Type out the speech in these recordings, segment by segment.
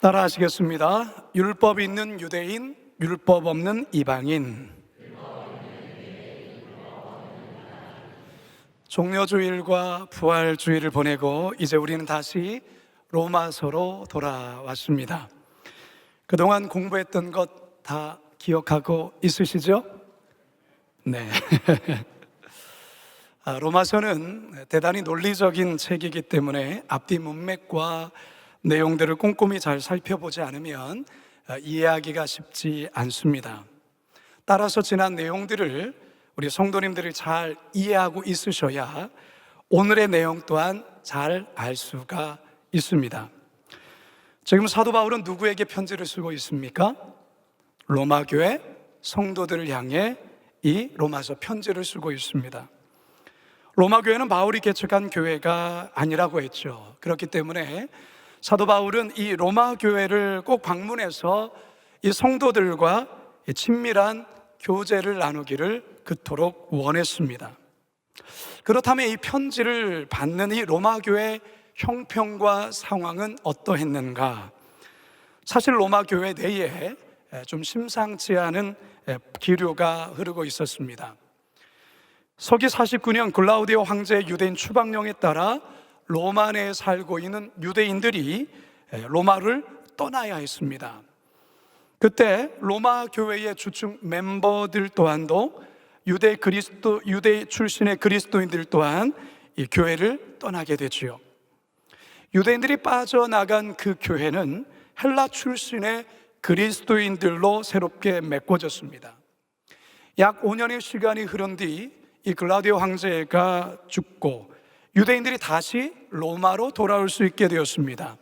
따라하시겠습니다. 율법 있는 유대인, 율법 없는 이방인. 종려주일과 부활주일을 보내고 이제 우리는 다시 로마서로 돌아왔습니다. 그동안 공부했던 것 다 기억하고 있으시죠? 네. 로마서는 대단히 논리적인 책이기 때문에 앞뒤 문맥과 내용들을 꼼꼼히 잘 살펴보지 않으면 이해하기가 쉽지 않습니다. 따라서 지난 내용들을 우리 성도님들이 잘 이해하고 있으셔야 오늘의 내용 또한 잘 알 수가 있습니다. 지금 사도 바울은 누구에게 편지를 쓰고 있습니까? 로마 교회 성도들을 향해 이 로마서 편지를 쓰고 있습니다. 로마 교회는 바울이 개척한 교회가 아니라고 했죠. 그렇기 때문에 사도 바울은 이 로마 교회를 꼭 방문해서 이 성도들과 친밀한 교제를 나누기를 그토록 원했습니다. 그렇다면 이 편지를 받는 이 로마 교회 형평과 상황은 어떠했는가? 사실 로마 교회 내에 좀 심상치 않은 기류가 흐르고 있었습니다. 서기 49년 글라우디오 황제의 유대인 추방령에 따라 로마 내에 살고 있는 유대인들이 로마를 떠나야 했습니다. 그때 로마 교회의 주축 멤버들 또한도 유대 출신의 그리스도인들 또한 이 교회를 떠나게 되지요. 유대인들이 빠져나간 그 교회는 헬라 출신의 그리스도인들로 새롭게 메꿔졌습니다. 약 5년의 시간이 흐른 뒤 이 글라우디오 황제가 죽고 유대인들이 다시 로마로 돌아올 수 있게 되었습니다.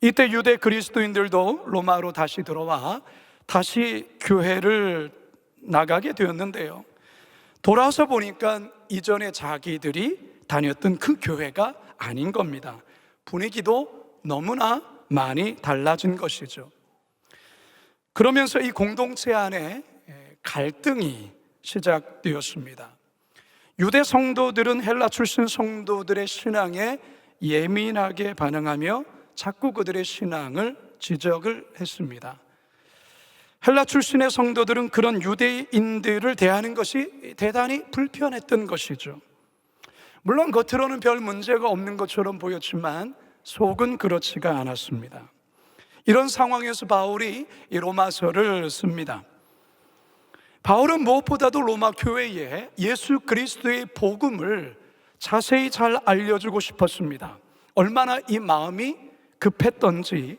이때 유대 그리스도인들도 로마로 다시 들어와 다시 교회를 나가게 되었는데요. 돌아와서 보니까 이전에 자기들이 다녔던 그 교회가 아닌 겁니다. 분위기도 너무나 많이 달라진 것이죠. 그러면서 이 공동체 안에 갈등이 시작되었습니다. 유대 성도들은 헬라 출신 성도들의 신앙에 예민하게 반응하며 자꾸 그들의 신앙을 지적을 했습니다. 헬라 출신의 성도들은 그런 유대인들을 대하는 것이 대단히 불편했던 것이죠. 물론 겉으로는 별 문제가 없는 것처럼 보였지만 속은 그렇지가 않았습니다. 이런 상황에서 바울이 이 로마서를 씁니다. 바울은 무엇보다도 로마 교회에 예수 그리스도의 복음을 자세히 잘 알려주고 싶었습니다. 얼마나 이 마음이 급했던지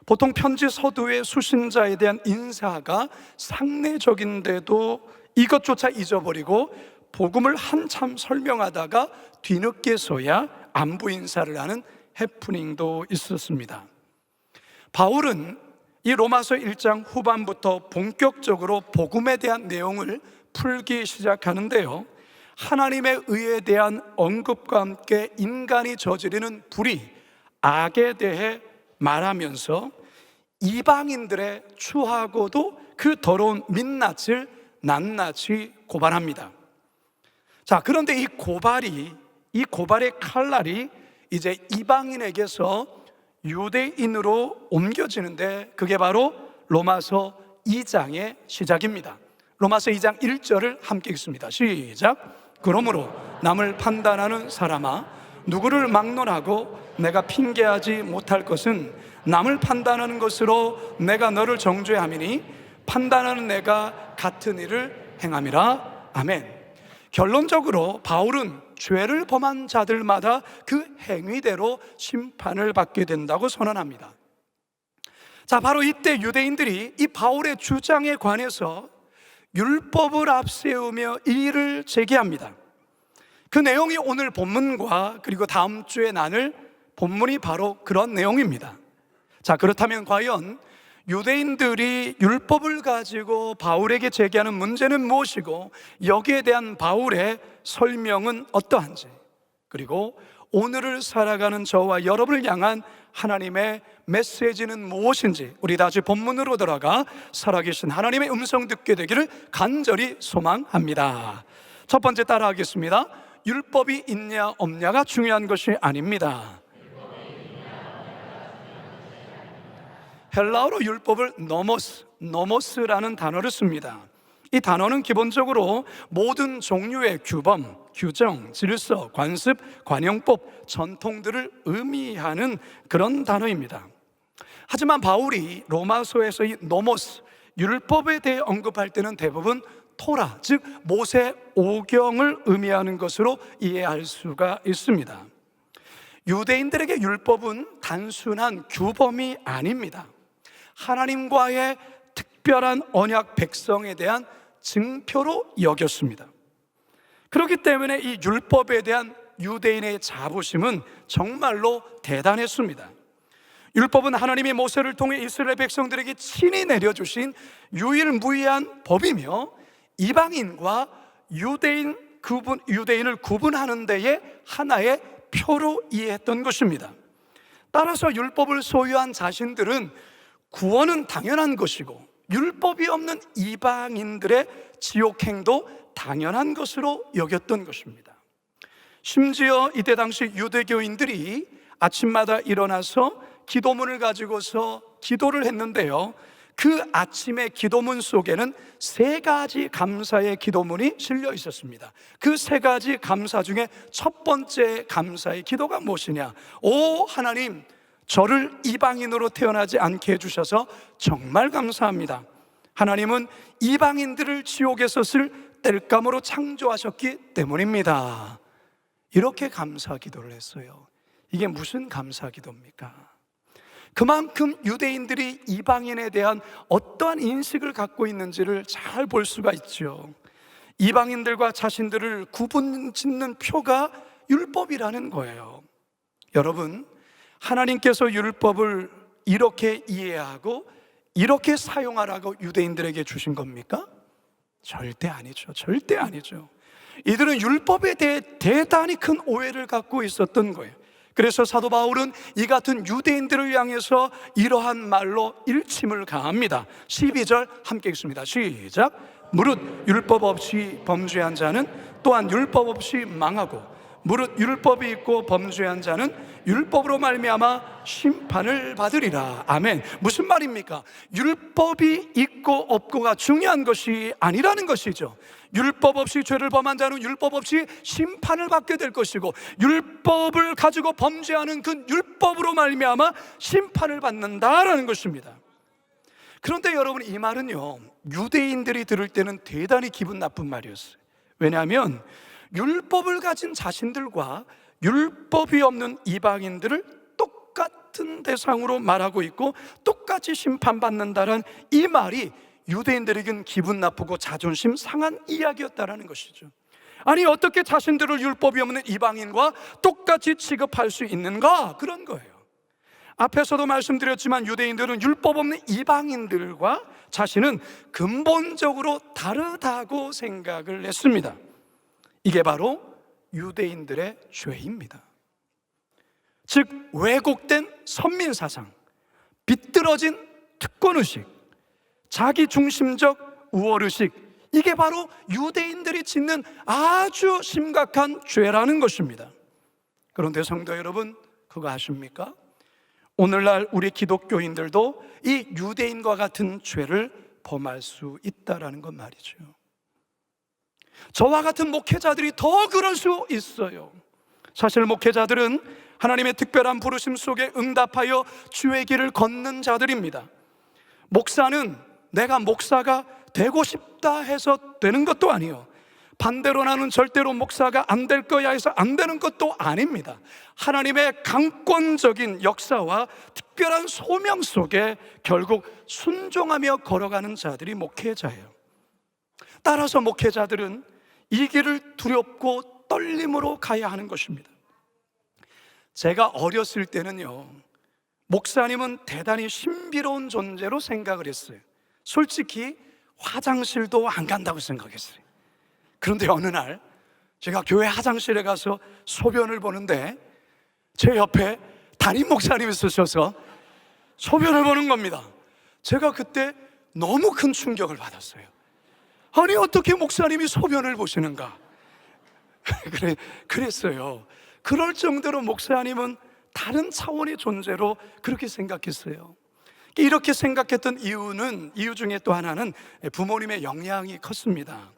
보통 편지 서두의 수신자에 대한 인사가 상례적인데도 이것조차 잊어버리고 복음을 한참 설명하다가 뒤늦게서야 안부 인사를 하는 해프닝도 있었습니다. 바울은 이 로마서 1장 후반부터 본격적으로 복음에 대한 내용을 풀기 시작하는데요, 하나님의 의에 대한 언급과 함께 인간이 저지르는 불의, 악에 대해 말하면서 이방인들의 추하고도 그 더러운 민낯을 낱낱이 고발합니다. 자, 그런데 이 고발의 칼날이 이제 이방인에게서 유대인으로 옮겨지는데 그게 바로 로마서 2장의 시작입니다. 로마서 2장 1절을 함께 읽습니다. 시작. 그러므로 남을 판단하는 사람아, 누구를 막론하고 내가 핑계하지 못할 것은 남을 판단하는 것으로 내가 너를 정죄함이니 판단하는 내가 같은 일을 행함이라. 아멘. 결론적으로 바울은 죄를 범한 자들마다 그 행위대로 심판을 받게 된다고 선언합니다. 자, 바로 이때 유대인들이 이 바울의 주장에 관해서 율법을 앞세우며 이의를 제기합니다. 그 내용이 오늘 본문과 그리고 다음 주에 나눌 본문이 바로 그런 내용입니다. 자, 그렇다면 과연 유대인들이 율법을 가지고 바울에게 제기하는 문제는 무엇이고 여기에 대한 바울의 설명은 어떠한지, 그리고 오늘을 살아가는 저와 여러분을 향한 하나님의 메시지는 무엇인지 우리 다시 본문으로 돌아가 살아계신 하나님의 음성 듣게 되기를 간절히 소망합니다. 첫 번째 따라하겠습니다. 율법이 있냐 없냐가 중요한 것이 아닙니다. 헬라어로 율법을 노모스라는 단어를 씁니다. 이 단어는 기본적으로 모든 종류의 규범, 규정, 질서, 관습, 관용법, 전통들을 의미하는 그런 단어입니다. 하지만 바울이 로마서에서 이 노모스, 율법에 대해 언급할 때는 대부분 토라, 즉 모세 오경을 의미하는 것으로 이해할 수가 있습니다. 유대인들에게 율법은 단순한 규범이 아닙니다. 하나님과의 특별한 언약 백성에 대한 증표로 여겼습니다. 그렇기 때문에 이 율법에 대한 유대인의 자부심은 정말로 대단했습니다. 율법은 하나님이 모세를 통해 이스라엘 백성들에게 친히 내려주신 유일무이한 법이며 이방인과 유대인을 구분하는 데에 하나의 표로 이해했던 것입니다. 따라서 율법을 소유한 자신들은 구원은 당연한 것이고 율법이 없는 이방인들의 지옥행도 당연한 것으로 여겼던 것입니다. 심지어 이때 당시 유대교인들이 아침마다 일어나서 기도문을 가지고서 기도를 했는데요, 그 아침의 기도문 속에는 3가지 감사의 기도문이 실려 있었습니다. 그 3가지 감사 중에 첫 번째 감사의 기도가 무엇이냐? 오 하나님, 저를 이방인으로 태어나지 않게 해주셔서 정말 감사합니다. 하나님은 이방인들을 지옥에서 쓸 땔감으로 창조하셨기 때문입니다. 이렇게 감사 기도를 했어요. 이게 무슨 감사 기도입니까? 그만큼 유대인들이 이방인에 대한 어떠한 인식을 갖고 있는지를 잘 볼 수가 있죠. 이방인들과 자신들을 구분짓는 표가 율법이라는 거예요. 여러분, 하나님께서 율법을 이렇게 이해하고 이렇게 사용하라고 유대인들에게 주신 겁니까? 절대 아니죠. 절대 아니죠. 이들은 율법에 대해 대단히 큰 오해를 갖고 있었던 거예요. 그래서 사도 바울은 이 같은 유대인들을 향해서 이러한 말로 일침을 가합니다. 12절 함께 읽습니다. 시작. 무릇 율법 없이 범죄한 자는 또한 율법 없이 망하고 무릇 율법이 있고 범죄한 자는 율법으로 말미암아 심판을 받으리라. 아멘. 무슨 말입니까? 율법이 있고 없고가 중요한 것이 아니라는 것이죠. 율법 없이 죄를 범한 자는 율법 없이 심판을 받게 될 것이고, 율법을 가지고 범죄하는 그 율법으로 말미암아 심판을 받는다라는 것입니다. 그런데 여러분, 이 말은요, 유대인들이 들을 때는 대단히 기분 나쁜 말이었어요. 왜냐하면 율법을 가진 자신들과 율법이 없는 이방인들을 똑같은 대상으로 말하고 있고 똑같이 심판받는다는 이 말이 유대인들에겐 기분 나쁘고 자존심 상한 이야기였다라는 것이죠. 아니, 어떻게 자신들을 율법이 없는 이방인과 똑같이 취급할 수 있는가? 그런 거예요. 앞에서도 말씀드렸지만 유대인들은 율법 없는 이방인들과 자신은 근본적으로 다르다고 생각을 했습니다. 이게 바로 유대인들의 죄입니다. 즉, 왜곡된 선민사상, 비뚤어진 특권의식, 자기중심적 우월의식, 이게 바로 유대인들이 짓는 아주 심각한 죄라는 것입니다. 그런데 성도 여러분, 그거 아십니까? 오늘날 우리 기독교인들도 이 유대인과 같은 죄를 범할 수 있다라는 것 말이죠. 저와 같은 목회자들이 더 그럴 수 있어요. 사실 목회자들은 하나님의 특별한 부르심 속에 응답하여 주의 길을 걷는 자들입니다. 목사는 내가 목사가 되고 싶다 해서 되는 것도 아니요, 반대로 나는 절대로 목사가 안 될 거야 해서 안 되는 것도 아닙니다. 하나님의 강권적인 역사와 특별한 소명 속에 결국 순종하며 걸어가는 자들이 목회자예요. 따라서 목회자들은 이 길을 두렵고 떨림으로 가야 하는 것입니다. 제가 어렸을 때는요, 목사님은 대단히 신비로운 존재로 생각을 했어요. 솔직히 화장실도 안 간다고 생각했어요. 그런데 어느 날 제가 교회 화장실에 가서 소변을 보는데 제 옆에 담임 목사님이 쓰셔서 소변을 보는 겁니다. 제가 그때 너무 큰 충격을 받았어요. 아니, 어떻게 목사님이 소변을 보시는가? 그랬어요. 그럴 정도로 목사님은 다른 차원의 존재로 그렇게 생각했어요. 이렇게 생각했던 이유 중에 또 하나는 부모님의 영향이 컸습니다.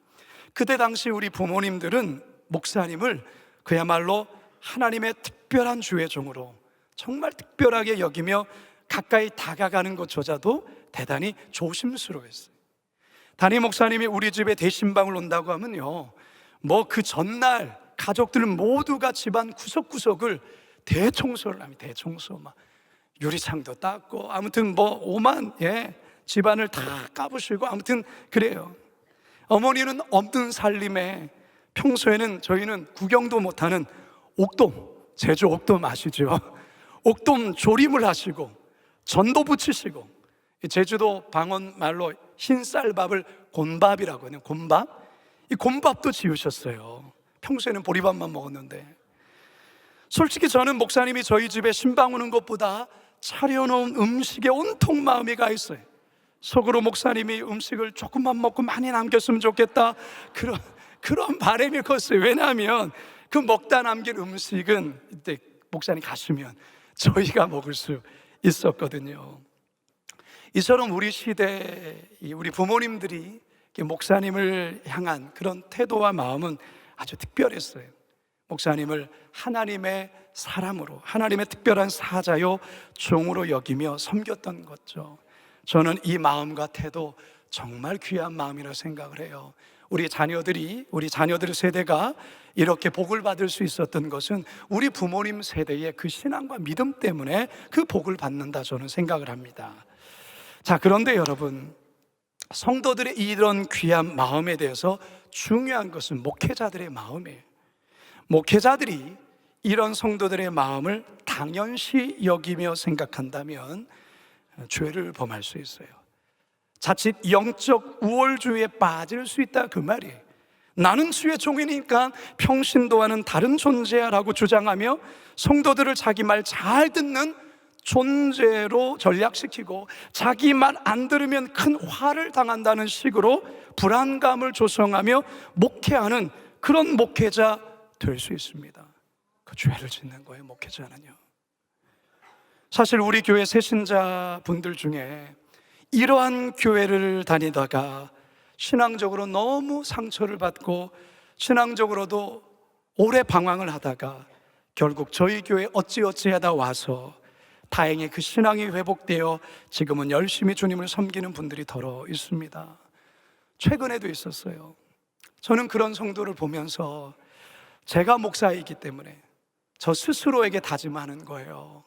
그때 당시 우리 부모님들은 목사님을 그야말로 하나님의 특별한 주의 종으로 정말 특별하게 여기며 가까이 다가가는 것조차도 대단히 조심스러워했어요. 담임 목사님이 우리 집에 대신방을 온다고 하면요, 뭐 그 전날 가족들 모두가 집안 구석구석을 대청소를 합니다. 대청소, 막 유리창도 닦고, 아무튼 뭐 오만 집안을 다 까부시고, 아무튼 그래요. 어머니는 없는 살림에 평소에는 저희는 구경도 못하는 옥돔, 제주 옥돔 아시죠? 옥돔 조림을 하시고 전도 부치시고, 제주도 방언 말로 흰쌀밥을 곤밥이라고 해요. 곤밥? 이 곤밥도 지으셨어요. 평소에는 보리밥만 먹었는데. 솔직히 저는 목사님이 저희 집에 신방 오는 것보다 차려놓은 음식에 온통 마음이 가 있어요. 속으로 목사님이 음식을 조금만 먹고 많이 남겼으면 좋겠다, 그런 바람이 컸어요. 왜냐하면 그 먹다 남긴 음식은 이때 목사님 가시면 저희가 먹을 수 있었거든요. 이처럼 우리 시대 우리 부모님들이 목사님을 향한 그런 태도와 마음은 아주 특별했어요. 목사님을 하나님의 사람으로, 하나님의 특별한 사자요 종으로 여기며 섬겼던 거죠. 저는 이 마음과 태도 정말 귀한 마음이라 생각을 해요. 우리 자녀들 세대가 이렇게 복을 받을 수 있었던 것은 우리 부모님 세대의 그 신앙과 믿음 때문에 그 복을 받는다, 저는 생각을 합니다. 자, 그런데 여러분, 성도들의 이런 귀한 마음에 대해서 중요한 것은 목회자들의 마음이에요. 목회자들이 이런 성도들의 마음을 당연시 여기며 생각한다면 죄를 범할 수 있어요. 자칫 영적 우월주의에 빠질 수 있다, 그 말이에요. 나는 주의 종이니까 평신도와는 다른 존재야 라고 주장하며 성도들을 자기 말 잘 듣는 존재로 전략시키고, 자기 말 안 들으면 큰 화를 당한다는 식으로 불안감을 조성하며 목회하는 그런 목회자 될 수 있습니다. 그 죄를 짓는 거예요, 목회자는요. 사실 우리 교회 새신자 분들 중에 이러한 교회를 다니다가 신앙적으로 너무 상처를 받고 신앙적으로도 오래 방황을 하다가 결국 저희 교회 어찌어찌하다 와서 다행히 그 신앙이 회복되어 지금은 열심히 주님을 섬기는 분들이 더러 있습니다. 최근에도 있었어요. 저는 그런 성도를 보면서 제가 목사이기 때문에 저 스스로에게 다짐하는 거예요.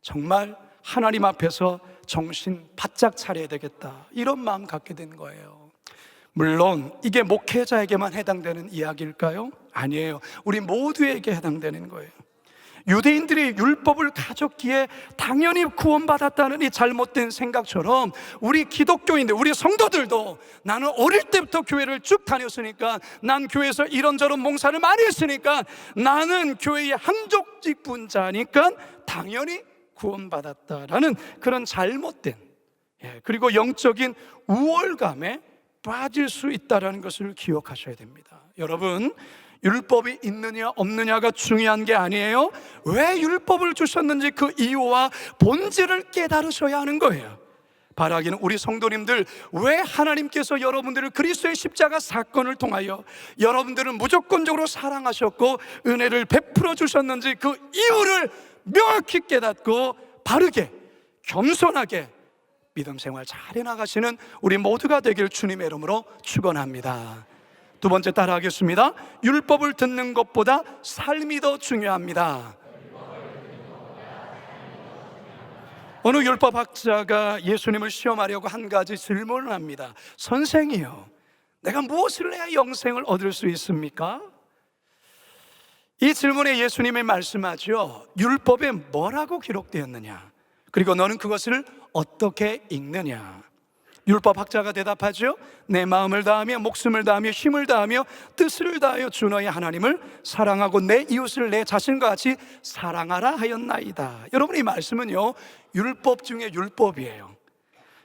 정말 하나님 앞에서 정신 바짝 차려야 되겠다, 이런 마음 갖게 된 거예요. 물론 이게 목회자에게만 해당되는 이야기일까요? 아니에요. 우리 모두에게 해당되는 거예요. 유대인들이 율법을 가졌기에 당연히 구원받았다는 이 잘못된 생각처럼 우리 기독교인들, 우리 성도들도 나는 어릴 때부터 교회를 쭉 다녔으니까, 난 교회에서 이런저런 몽사를 많이 했으니까, 나는 교회의 한족직분자니까 당연히 구원받았다라는 그런 잘못된, 그리고 영적인 우월감에 빠질 수 있다는 것을 기억하셔야 됩니다. 여러분, 율법이 있느냐 없느냐가 중요한 게 아니에요. 왜 율법을 주셨는지 그 이유와 본질을 깨달으셔야 하는 거예요. 바라기는 우리 성도님들, 왜 하나님께서 여러분들을 그리스도의 십자가 사건을 통하여 여러분들을 무조건적으로 사랑하셨고 은혜를 베풀어 주셨는지 그 이유를 명확히 깨닫고 바르게 겸손하게 믿음 생활 잘 해나가시는 우리 모두가 되길 주님의 이름으로 축원합니다. 두 번째 따라하겠습니다. 율법을 듣는 것보다 삶이 더 중요합니다. 어느 율법학자가 예수님을 시험하려고 한 가지 질문을 합니다. 선생이요, 내가 무엇을 해야 영생을 얻을 수 있습니까? 이 질문에 예수님이 말씀하죠. 율법에 뭐라고 기록되었느냐, 그리고 너는 그것을 어떻게 읽느냐. 율법학자가 대답하죠. 내 마음을 다하며 목숨을 다하며 힘을 다하며 뜻을 다하여 주 너의 하나님을 사랑하고 내 이웃을 내 자신과 같이 사랑하라 하였나이다. 여러분, 이 말씀은요, 율법 중에 율법이에요.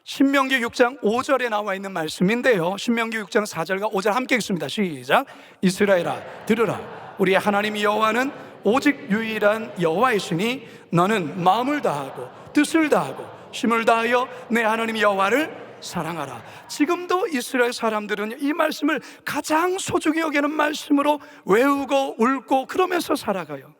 신명기 6장 5절에 나와 있는 말씀인데요, 신명기 6장 4절과 5절 함께 읽습니다. 시작. 이스라엘아 들으라, 우리의 하나님 여호와는 오직 유일한 여호와이시니 너는 마음을 다하고 뜻을 다하고 힘을 다하여 내 하나님 여호와를 사랑하라. 지금도 이스라엘 사람들은 이 말씀을 가장 소중히 여기는 말씀으로 외우고 울고 그러면서 살아가요.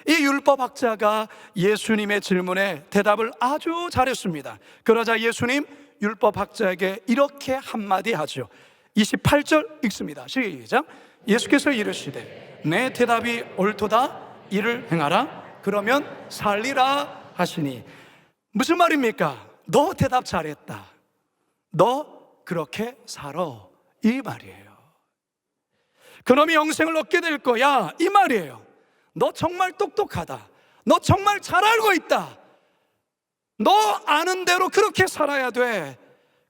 이 율법학자가 예수님의 질문에 대답을 아주 잘했습니다. 그러자 예수님 율법학자에게 이렇게 한마디 하죠. 28절 읽습니다. 시작. 예수께서 이르시되 내 대답이 옳도다. 이를 행하라. 그러면 살리라 하시니. 무슨 말입니까? 너 대답 잘했다. 너 그렇게 살아. 이 말이에요. 그놈이 영생을 얻게 될 거야. 이 말이에요. 너 정말 똑똑하다. 너 정말 잘 알고 있다. 너 아는 대로 그렇게 살아야 돼.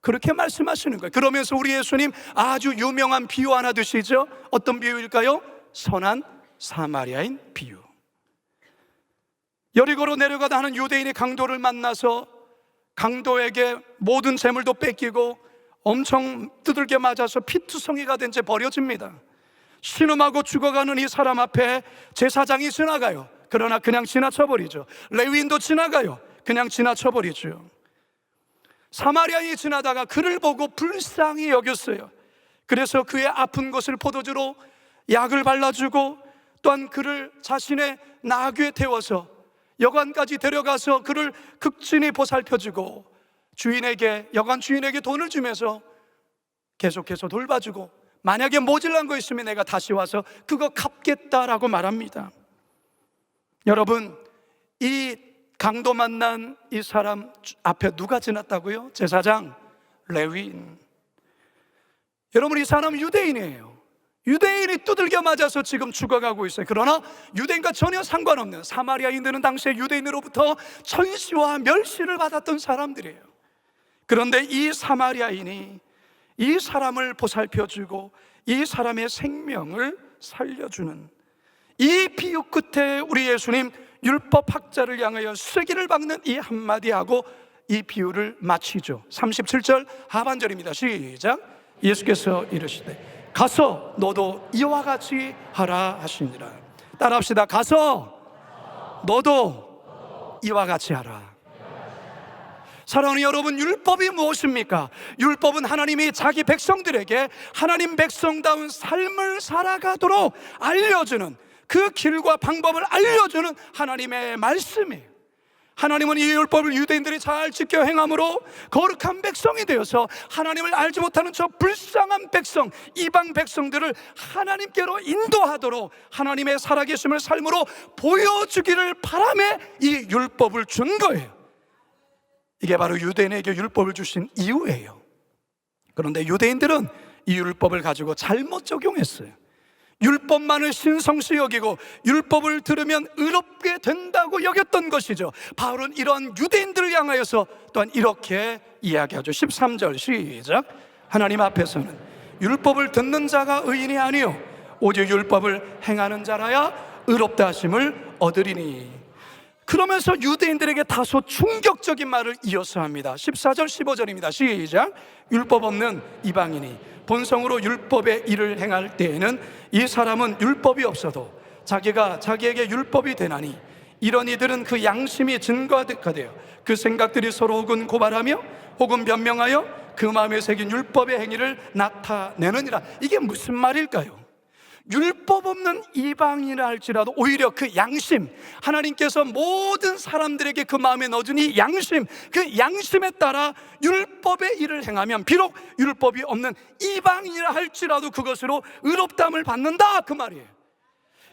그렇게 말씀하시는 거예요. 그러면서 우리 예수님 아주 유명한 비유 하나 드시죠. 어떤 비유일까요? 선한 사마리아인 비유. 여리고로 내려가다 하는 유대인이 강도를 만나서 강도에게 모든 재물도 뺏기고 엄청 두들겨 맞아서 피투성이가 된 채 버려집니다. 신음하고 죽어가는 이 사람 앞에 제사장이 지나가요. 그러나 그냥 지나쳐버리죠. 레위인도 지나가요. 그냥 지나쳐버리죠. 사마리아인이 지나다가 그를 보고 불쌍히 여겼어요. 그래서 그의 아픈 곳을 포도주로 약을 발라주고 또한 그를 자신의 나귀에 태워서 여관까지 데려가서 그를 극진히 보살펴주고 여관 주인에게 돈을 주면서 계속해서 돌봐주고 만약에 모질란 거 있으면 내가 다시 와서 그거 갚겠다라고 말합니다. 여러분, 이 강도 만난 이 사람 앞에 누가 지났다고요? 제사장, 레위인. 여러분, 이 사람은 유대인이에요. 유대인이 두들겨 맞아서 지금 죽어가고 있어요. 그러나 유대인과 전혀 상관없는 사마리아인들은 당시에 유대인으로부터 천시와 멸시를 받았던 사람들이에요. 그런데 이 사마리아인이 이 사람을 보살펴주고 이 사람의 생명을 살려주는 이 비유 끝에 우리 예수님 율법학자를 향하여 쐐기를 박는 이 한마디하고 이 비유를 마치죠. 37절 하반절입니다. 시작. 예수께서 이르시되 가서 너도 이와 같이 하라 하시니라. 따라합시다. 가서 너도 이와 같이 하라. 사랑하는 여러분, 율법이 무엇입니까? 율법은 하나님이 자기 백성들에게 하나님 백성다운 삶을 살아가도록 알려주는, 그 길과 방법을 알려주는 하나님의 말씀이에요. 하나님은 이 율법을 유대인들이 잘 지켜 행함으로 거룩한 백성이 되어서 하나님을 알지 못하는 저 불쌍한 백성, 이방 백성들을 하나님께로 인도하도록 하나님의 살아계심을 삶으로 보여주기를 바라며 이 율법을 준 거예요. 이게 바로 유대인에게 율법을 주신 이유예요. 그런데 유대인들은 이 율법을 가지고 잘못 적용했어요. 율법만을 신성시 여기고 율법을 들으면 의롭게 된다고 여겼던 것이죠. 바울은 이런 유대인들을 향하여서 또한 이렇게 이야기하죠. 13절 시작. 하나님 앞에서는 율법을 듣는 자가 의인이 아니요 오직 율법을 행하는 자라야 의롭다 하심을 얻으리니. 그러면서 유대인들에게 다소 충격적인 말을 이어서 합니다. 14절 15절입니다. 시작. 율법 없는 이방인이 본성으로 율법의 일을 행할 때에는 이 사람은 율법이 없어도 자기가 자기에게 율법이 되나니 이런 이들은 그 양심이 증거되어 그 생각들이 서로 혹은 고발하며 혹은 변명하여 그 마음에 새긴 율법의 행위를 나타내느니라. 이게 무슨 말일까요? 율법 없는 이방인이라 할지라도 오히려 그 양심, 하나님께서 모든 사람들에게 그 마음에 넣어준 이 양심, 그 양심에 따라 율법의 일을 행하면 비록 율법이 없는 이방인이라 할지라도 그것으로 의롭다함을 받는다, 그 말이에요.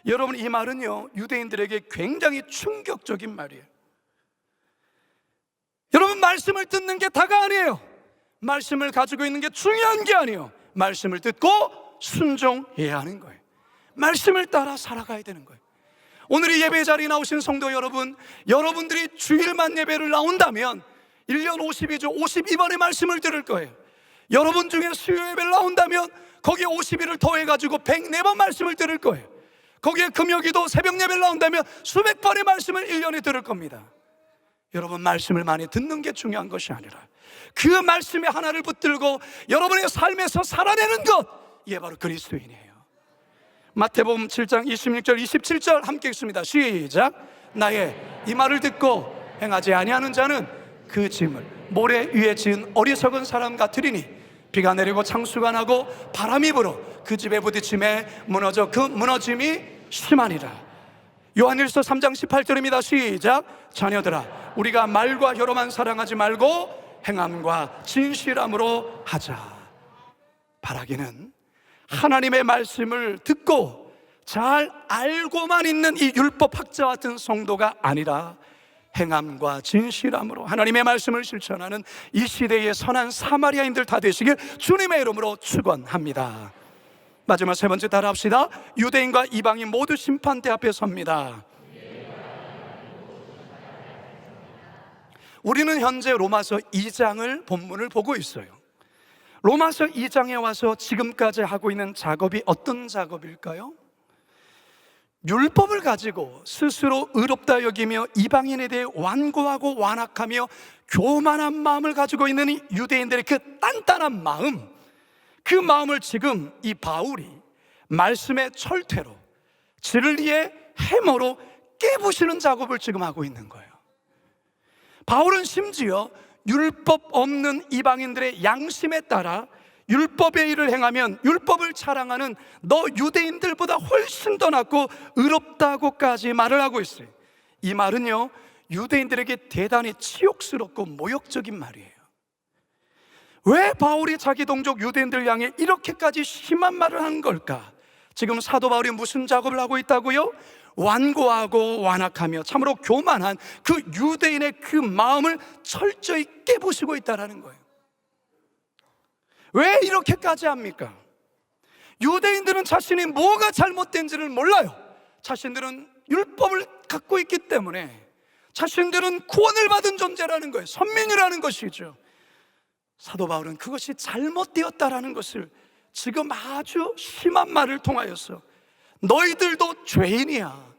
여러분, 이 말은요 유대인들에게 굉장히 충격적인 말이에요. 여러분, 말씀을 듣는 게 다가 아니에요. 말씀을 가지고 있는 게 중요한 게 아니에요. 말씀을 듣고 순종해야 하는 거예요. 말씀을 따라 살아가야 되는 거예요. 오늘 이 예배 자리에 나오신 성도 여러분, 여러분들이 주일만 예배를 나온다면 1년 52주 52번의 말씀을 들을 거예요. 여러분 중에 수요 예배를 나온다면 거기에 51을 더해가지고 104번 말씀을 들을 거예요. 거기에 금요기도 새벽 예배를 나온다면 수백 번의 말씀을 1년에 들을 겁니다. 여러분, 말씀을 많이 듣는 게 중요한 것이 아니라 그 말씀에 하나를 붙들고 여러분의 삶에서 살아내는 것, 이게 바로 그리스도인이에요. 마태복음 7장 26절 27절 함께 읽습니다. 시작. 나의 이 말을 듣고 행하지 아니하는 자는 그 짐을 모래 위에 지은 어리석은 사람 같으리니 비가 내리고 창수가 나고 바람이 불어 그 집에 부딪힘에 무너져 그 무너짐이 심하니라. 요한일서 3장 18절입니다. 시작. 자녀들아, 우리가 말과 혀로만 사랑하지 말고 행함과 진실함으로 하자. 바라기는 하나님의 말씀을 듣고 잘 알고만 있는 이 율법학자 같은 성도가 아니라 행함과 진실함으로 하나님의 말씀을 실천하는 이 시대의 선한 사마리아인들 다 되시길 주님의 이름으로 축원합니다. 마지막 세 번째 따라합시다. 유대인과 이방인 모두 심판대 앞에 섭니다. 우리는 현재 로마서 2장을 본문을 보고 있어요. 로마서 2장에 와서 지금까지 하고 있는 작업이 어떤 작업일까요? 율법을 가지고 스스로 의롭다 여기며 이방인에 대해 완고하고 완악하며 교만한 마음을 가지고 있는 이 유대인들의 그 단단한 마음, 그 마음을 지금 이 바울이 말씀의 철퇴로, 진리의 해머로 깨부시는 작업을 지금 하고 있는 거예요. 바울은 심지어 율법 없는 이방인들의 양심에 따라 율법의 일을 행하면 율법을 자랑하는 너 유대인들보다 훨씬 더 낫고 의롭다고까지 말을 하고 있어요. 이 말은요, 유대인들에게 대단히 치욕스럽고 모욕적인 말이에요. 왜 바울이 자기 동족 유대인들 향해 이렇게까지 심한 말을 한 걸까? 지금 사도 바울이 무슨 작업을 하고 있다고요? 완고하고 완악하며 참으로 교만한 그 유대인의 그 마음을 철저히 깨부시고 있다는 거예요. 왜 이렇게까지 합니까? 유대인들은 자신이 뭐가 잘못된지를 몰라요. 자신들은 율법을 갖고 있기 때문에 자신들은 구원을 받은 존재라는 거예요. 선민이라는 것이죠. 사도 바울은 그것이 잘못되었다라는 것을 지금 아주 심한 말을 통하여서 너희들도 죄인이야,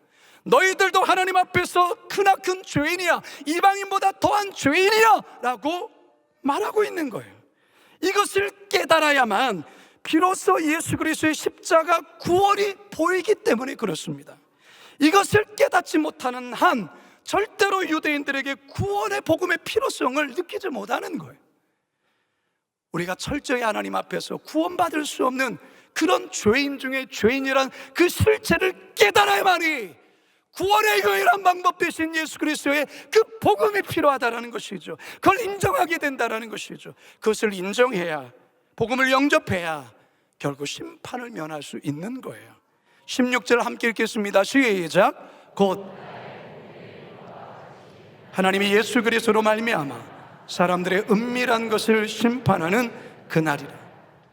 너희들도 하나님 앞에서 크나큰 죄인이야, 이방인보다 더한 죄인이야 라고 말하고 있는 거예요. 이것을 깨달아야만 비로소 예수 그리스도의 십자가 구원이 보이기 때문에 그렇습니다. 이것을 깨닫지 못하는 한 절대로 유대인들에게 구원의 복음의 필요성을 느끼지 못하는 거예요. 우리가 철저히 하나님 앞에서 구원받을 수 없는 그런 죄인 중에 죄인이란 그 실체를 깨달아야만이 구원의 유일한 방법 되신 예수 그리스도의 그 복음이 필요하다는 것이죠. 그걸 인정하게 된다는 것이죠. 그것을 인정해야, 복음을 영접해야 결국 심판을 면할 수 있는 거예요. 16절 함께 읽겠습니다. 시작. 곧 하나님이 예수 그리스도로 말미암아 사람들의 은밀한 것을 심판하는 그날이라.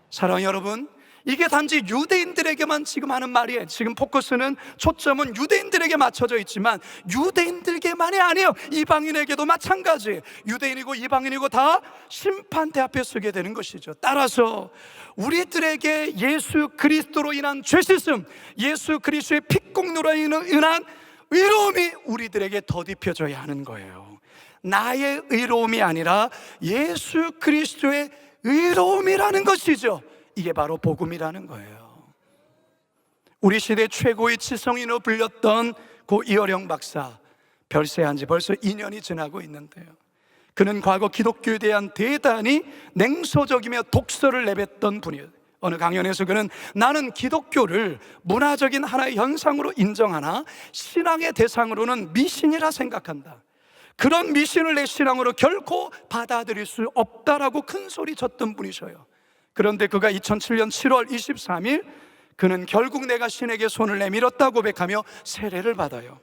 사랑하는 여러분, 이게 단지 유대인들에게만 지금 하는 말이에요. 지금 포커스는, 초점은 유대인들에게 맞춰져 있지만 유대인들에게만이 아니에요. 이방인에게도 마찬가지예요. 유대인이고 이방인이고 다 심판대 앞에 서게 되는 것이죠. 따라서 우리들에게 예수 그리스도로 인한 죄씻음, 예수 그리스도의 핏공로로 인한 의로움이 우리들에게 덧입혀져야 하는 거예요. 나의 의로움이 아니라 예수 그리스도의 의로움이라는 것이죠. 이게 바로 복음이라는 거예요. 우리 시대 최고의 지성인으로 불렸던 고 이어령 박사, 별세한 지 벌써 2년이 지나고 있는데요, 그는 과거 기독교에 대한 대단히 냉소적이며 독설을 내뱉던 분이에요. 어느 강연에서 그는 나는 기독교를 문화적인 하나의 현상으로 인정하나 신앙의 대상으로는 미신이라 생각한다, 그런 미신을 내 신앙으로 결코 받아들일 수 없다라고 큰 소리 쳤던 분이셔요. 그런데 그가 2007년 7월 23일 그는 결국 내가 신에게 손을 내밀었다 고백하며 세례를 받아요.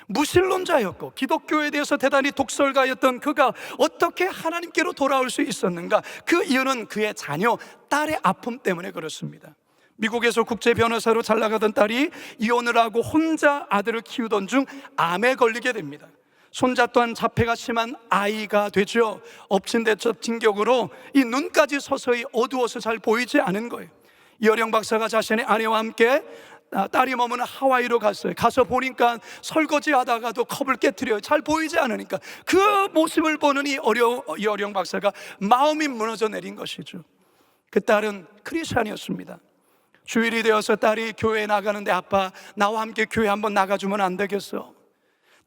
무신론자였고 기독교에 대해서 대단히 독설가였던 그가 어떻게 하나님께로 돌아올 수 있었는가? 그 이유는 그의 자녀, 딸의 아픔 때문에 그렇습니다. 미국에서 국제 변호사로 잘 나가던 딸이 이혼을 하고 혼자 아들을 키우던 중 암에 걸리게 됩니다. 손자 또한 자폐가 심한 아이가 되죠. 엎친 데 덮친 격으로 이 눈까지 서서히 어두워서 잘 보이지 않은 거예요. 이어령 박사가 자신의 아내와 함께 딸이 머무는 하와이로 갔어요. 가서 보니까 설거지 하다가도 컵을 깨트려요. 잘 보이지 않으니까. 그 모습을 보는 이어령 박사가 마음이 무너져 내린 것이죠. 그 딸은 크리스찬이었습니다. 주일이 되어서 딸이 교회에 나가는데 아빠 나와 함께 교회 한번 나가주면 안 되겠어?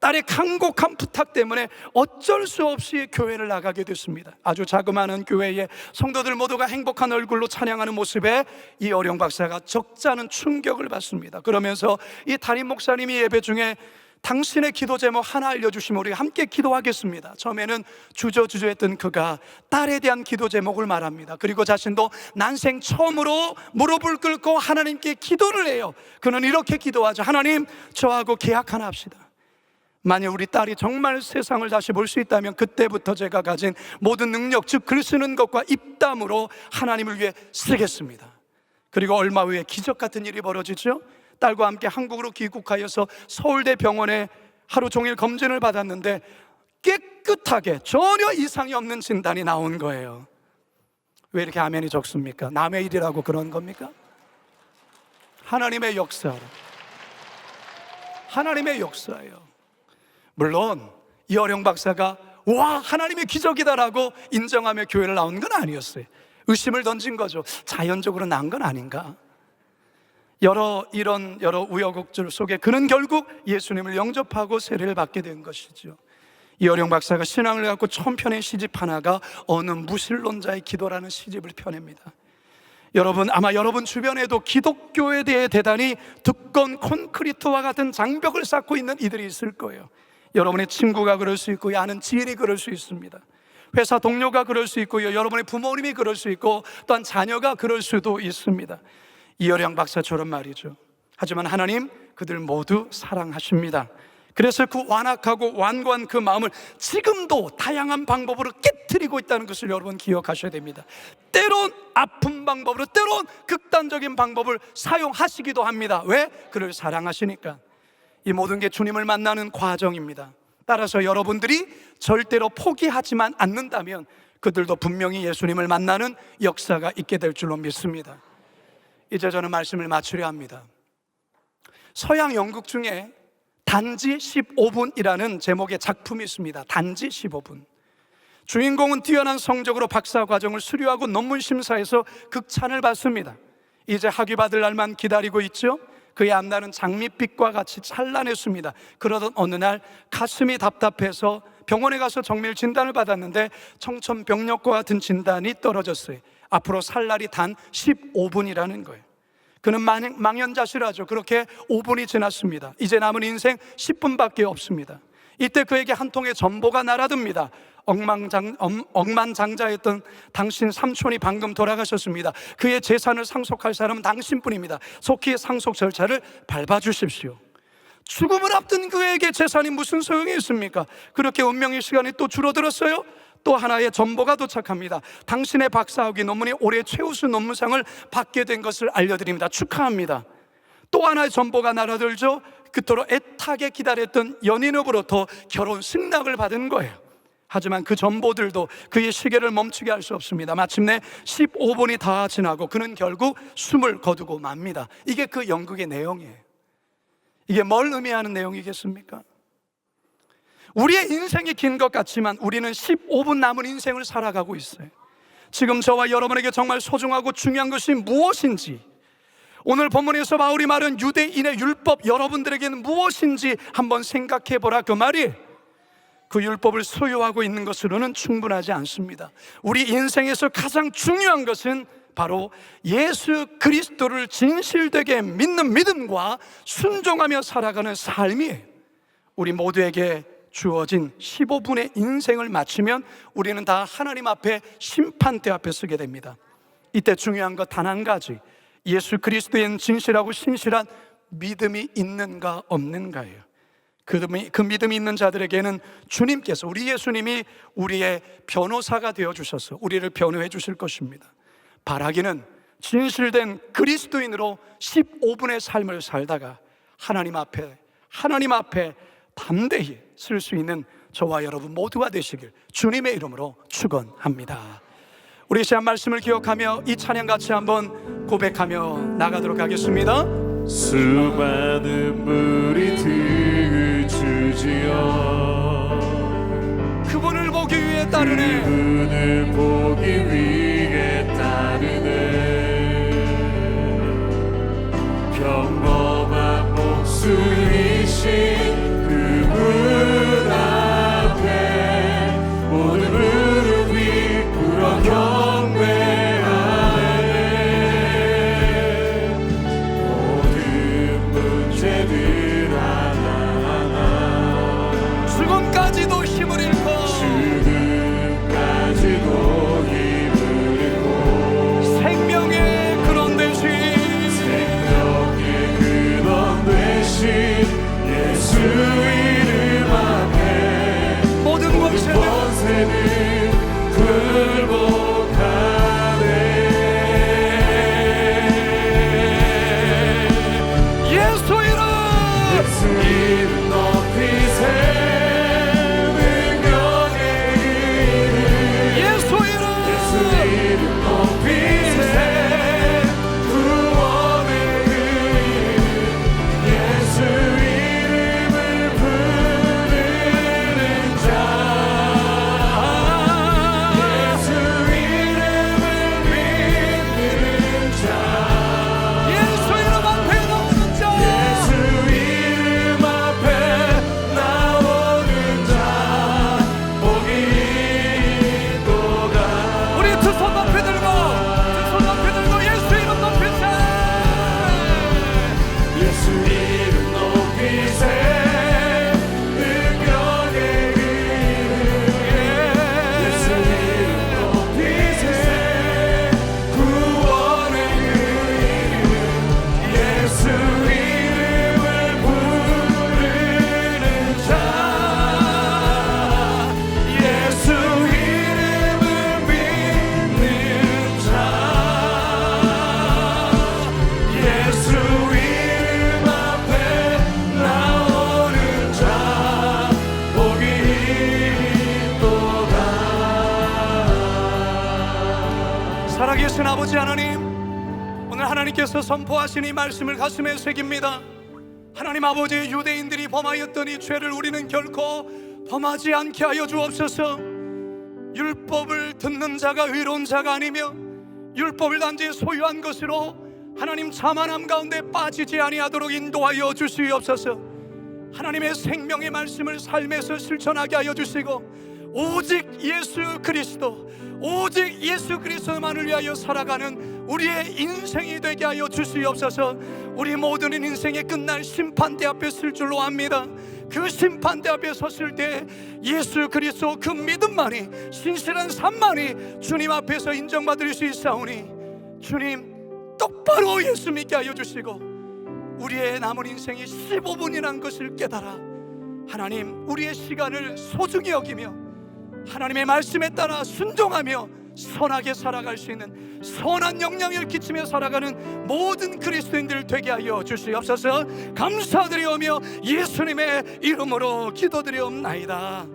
딸의 간곡한 부탁 때문에 어쩔 수 없이 교회를 나가게 됐습니다. 아주 자그마한 교회에 성도들 모두가 행복한 얼굴로 찬양하는 모습에 이 어령 박사가 적지 않은 충격을 받습니다. 그러면서 이 담임 목사님이 예배 중에 당신의 기도 제목 하나 알려주시면 우리 함께 기도하겠습니다. 처음에는 주저주저했던 그가 딸에 대한 기도 제목을 말합니다. 그리고 자신도 난생 처음으로 무릎을 꿇고 하나님께 기도를 해요. 그는 이렇게 기도하죠. 하나님, 저하고 계약 하나 합시다. 만약 우리 딸이 정말 세상을 다시 볼 수 있다면 그때부터 제가 가진 모든 능력, 즉 글 쓰는 것과 입담으로 하나님을 위해 쓰겠습니다. 그리고 얼마 후에 기적 같은 일이 벌어지죠. 딸과 함께 한국으로 귀국하여서 서울대 병원에 하루 종일 검진을 받았는데 깨끗하게 전혀 이상이 없는 진단이 나온 거예요. 왜 이렇게 아멘이 적습니까? 남의 일이라고 그런 겁니까? 하나님의 역사로, 하나님의 역사예요. 물론 이 어령 박사가 와, 하나님의 기적이다라고 인정하며 교회를 나온 건 아니었어요. 의심을 던진 거죠. 자연적으로 난 건 아닌가? 여러 우여곡절 속에 그는 결국 예수님을 영접하고 세례를 받게 된 것이죠. 이 어령 박사가 신앙을 갖고 처음 펴낸 시집 하나가 어느 무신론자의 기도라는 시집을 펴냅니다. 여러분, 아마 여러분 주변에도 기독교에 대해 대단히 두꺼운 콘크리트와 같은 장벽을 쌓고 있는 이들이 있을 거예요. 여러분의 친구가 그럴 수 있고, 아는 지인이 그럴 수 있습니다. 회사 동료가 그럴 수 있고요, 여러분의 부모님이 그럴 수 있고, 또한 자녀가 그럴 수도 있습니다. 이어령 박사처럼 말이죠. 하지만 하나님 그들 모두 사랑하십니다. 그래서 그 완악하고 완고한 그 마음을 지금도 다양한 방법으로 깨트리고 있다는 것을 여러분 기억하셔야 됩니다. 때론 아픈 방법으로, 때론 극단적인 방법을 사용하시기도 합니다. 왜? 그를 사랑하시니까. 이 모든 게 주님을 만나는 과정입니다. 따라서 여러분들이 절대로 포기하지만 않는다면 그들도 분명히 예수님을 만나는 역사가 있게 될 줄로 믿습니다. 이제 저는 말씀을 마치려 합니다. 서양 연극 중에 단지 15분이라는 제목의 작품이 있습니다. 단지 15분. 주인공은 뛰어난 성적으로 박사 과정을 수료하고 논문 심사에서 극찬을 받습니다. 이제 학위 받을 날만 기다리고 있죠. 그의 앞날은 장밋빛과 같이 찬란했습니다. 그러던 어느 날 가슴이 답답해서 병원에 가서 정밀 진단을 받았는데 청천벽력과 같은 진단이 떨어졌어요. 앞으로 살 날이 단 15분이라는 거예요. 그는 망연자실하죠. 그렇게 5분이 지났습니다. 이제 남은 인생 10분밖에 없습니다. 이때 그에게 한 통의 전보가 날아듭니다. 억만장자였던 당신 삼촌이 방금 돌아가셨습니다. 그의 재산을 상속할 사람은 당신뿐입니다. 속히 상속 절차를 밟아주십시오. 죽음을 앞둔 그에게 재산이 무슨 소용이 있습니까? 그렇게 운명의 시간이 또 줄어들었어요. 또 하나의 전보가 도착합니다. 당신의 박사학위 논문이 올해 최우수 논문상을 받게 된 것을 알려드립니다. 축하합니다. 또 하나의 전보가 날아들죠. 그토록 애타게 기다렸던 연인으로부터 결혼 승낙을 받은 거예요. 하지만 그 전보들도 그의 시계를 멈추게 할 수 없습니다. 마침내 15분이 다 지나고 그는 결국 숨을 거두고 맙니다. 이게 그 연극의 내용이에요. 이게 뭘 의미하는 내용이겠습니까? 우리의 인생이 긴 것 같지만 우리는 15분 남은 인생을 살아가고 있어요. 지금 저와 여러분에게 정말 소중하고 중요한 것이 무엇인지, 오늘 본문에서 바울이 말한 유대인의 율법 여러분들에게는 무엇인지 한번 생각해 보라, 그 말이 그 율법을 소유하고 있는 것으로는 충분하지 않습니다. 우리 인생에서 가장 중요한 것은 바로 예수 그리스도를 진실되게 믿는 믿음과 순종하며 살아가는 삶이에요. 우리 모두에게 주어진 15분의 인생을 마치면 우리는 다 하나님 앞에 심판대 앞에 서게 됩니다. 이때 중요한 것 단 한 가지, 예수 그리스도엔 진실하고 신실한 믿음이 있는가 없는가예요. 그 믿음이 있는 자들에게는 주님께서, 우리 예수님이 우리의 변호사가 되어주셔서 우리를 변호해 주실 것입니다. 바라기는 진실된 그리스도인으로 15분의 삶을 살다가 하나님 앞에 담대히 쓸 수 있는 저와 여러분 모두가 되시길 주님의 이름으로 축원합니다. 우리 시간 말씀을 기억하며 이 찬양 같이 한번 고백하며 나가도록 하겠습니다. 수많은 물이 들주지어 그분을 보기 위해 따르네. 그분을 보기 위해 따르네. 평범한 목숨이신 그분 살아계신 아버지 하나님, 오늘 하나님께서 선포하신 이 말씀을 가슴에 새깁니다. 하나님 아버지, 유대인들이 범하였던 이 죄를 우리는 결코 범하지 않게 하여 주옵소서. 율법을 듣는 자가 의로운 자가 아니며 율법을 단지 소유한 것으로 하나님 자만함 가운데 빠지지 아니하도록 인도하여 주시옵소서. 하나님의 생명의 말씀을 삶에서 실천하게 하여 주시고 오직 예수 그리스도, 오직 예수 그리스도만을 위하여 살아가는 우리의 인생이 되게 하여 주시옵소서. 우리 모두는 인생의 끝날 심판대 앞에 설 줄로 압니다. 그 심판대 앞에 섰을 때 예수 그리스도 그 믿음만이, 신실한 삶만이 주님 앞에서 인정받을 수 있사오니 주님 똑바로 예수 믿게 하여 주시고 우리의 남은 인생이 15분이라는 것을 깨달아 하나님 우리의 시간을 소중히 여기며 하나님의 말씀에 따라 순종하며 선하게 살아갈 수 있는 선한 영향을 끼치며 살아가는 모든 그리스도인들 되게 하여 주시옵소서. 감사드리오며 예수님의 이름으로 기도드리옵나이다.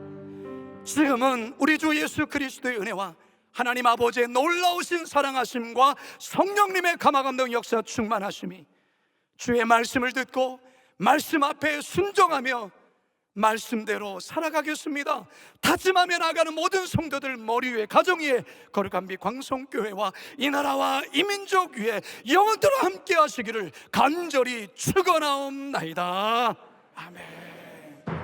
지금은 우리 주 예수 그리스도의 은혜와 하나님 아버지의 놀라우신 사랑하심과 성령님의 감화감동 역사 충만하심이 주의 말씀을 듣고 말씀 앞에 순종하며 말씀대로 살아가겠습니다. 다짐하며 나가는 모든 성도들 머리 위에, 가정 위에, 거룩한 빛 광성교회와 이 나라와 이 민족 위에 영원토록 함께 하시기를 간절히 축원하옵나이다. 아멘.